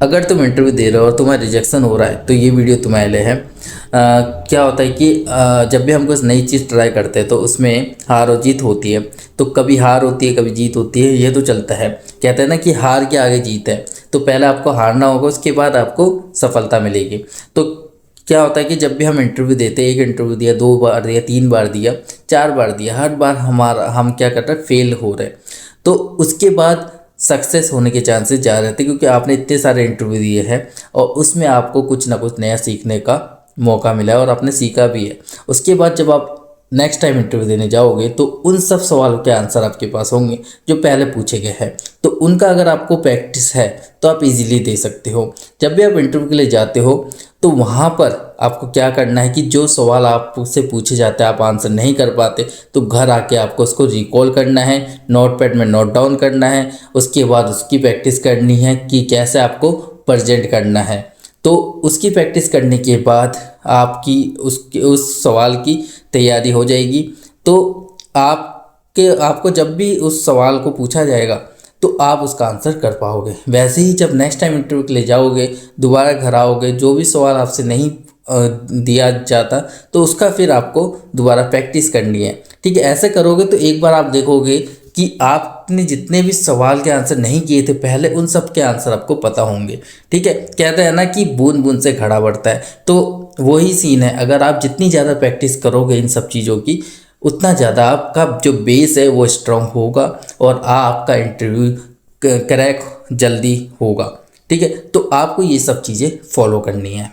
अगर तुम इंटरव्यू दे रहे हो और तुम्हारा रिजेक्शन हो रहा है तो ये वीडियो तुम्हारे लिए है। क्या होता है कि जब भी हम कुछ नई चीज़ ट्राई करते हैं तो उसमें हार और जीत होती है। तो कभी हार होती है, कभी जीत होती है, ये तो चलता है। कहते हैं ना कि हार के आगे जीत है। तो पहले आपको हारना होगा, उसके बाद आपको सफलता मिलेगी। तो क्या होता है कि जब भी हम इंटरव्यू देते हैं, एक इंटरव्यू दिया, 2 बार दिया, 3 बार दिया, 4 बार दिया, हर बार हम क्या कर रहे हैं, फेल हो रहे हैं। तो उसके बाद सक्सेस होने के चांसेस ज़्यादा रहते हैं, क्योंकि आपने इतने सारे इंटरव्यू दिए हैं और उसमें आपको कुछ ना कुछ नया सीखने का मौका मिला है और आपने सीखा भी है। उसके बाद जब आप नेक्स्ट टाइम इंटरव्यू देने जाओगे तो उन सब सवालों के आंसर आपके पास होंगे जो पहले पूछे गए हैं। तो उनका अगर आपको प्रैक्टिस है तो आप इजीली दे सकते हो। जब भी आप इंटरव्यू के लिए जाते हो तो वहाँ पर आपको क्या करना है कि जो सवाल आपसे पूछे जाते हैं आप आंसर नहीं कर पाते, तो घर आके आपको उसको रिकॉल करना है, नोटपैड में नोट डाउन करना है। उसके बाद उसकी प्रैक्टिस करनी है कि कैसे आपको प्रेजेंट करना है। तो उसकी प्रैक्टिस करने के बाद आपकी उस सवाल की तैयारी हो जाएगी। तो आपको जब भी उस सवाल को पूछा जाएगा तो आप उसका आंसर कर पाओगे। वैसे ही जब नेक्स्ट टाइम इंटरव्यू के लिए जाओगे, दोबारा घर आओगे, जो भी सवाल आपसे नहीं दिया जाता तो उसका फिर आपको दोबारा प्रैक्टिस करनी है। ठीक है, ऐसे करोगे तो एक बार आप देखोगे कि आपने जितने भी सवाल के आंसर नहीं किए थे पहले, उन सब के आंसर आपको पता होंगे। ठीक है, कहते हैं ना कि बूंद बूंद से घड़ा बढ़ता है, तो वही सीन है। अगर आप जितनी ज़्यादा प्रैक्टिस करोगे इन सब चीज़ों की, उतना ज़्यादा आपका जो बेस है वो स्ट्रांग होगा और आपका इंटरव्यू क्रैक जल्दी होगा। ठीक है, तो आपको ये सब चीज़ें फॉलो करनी है।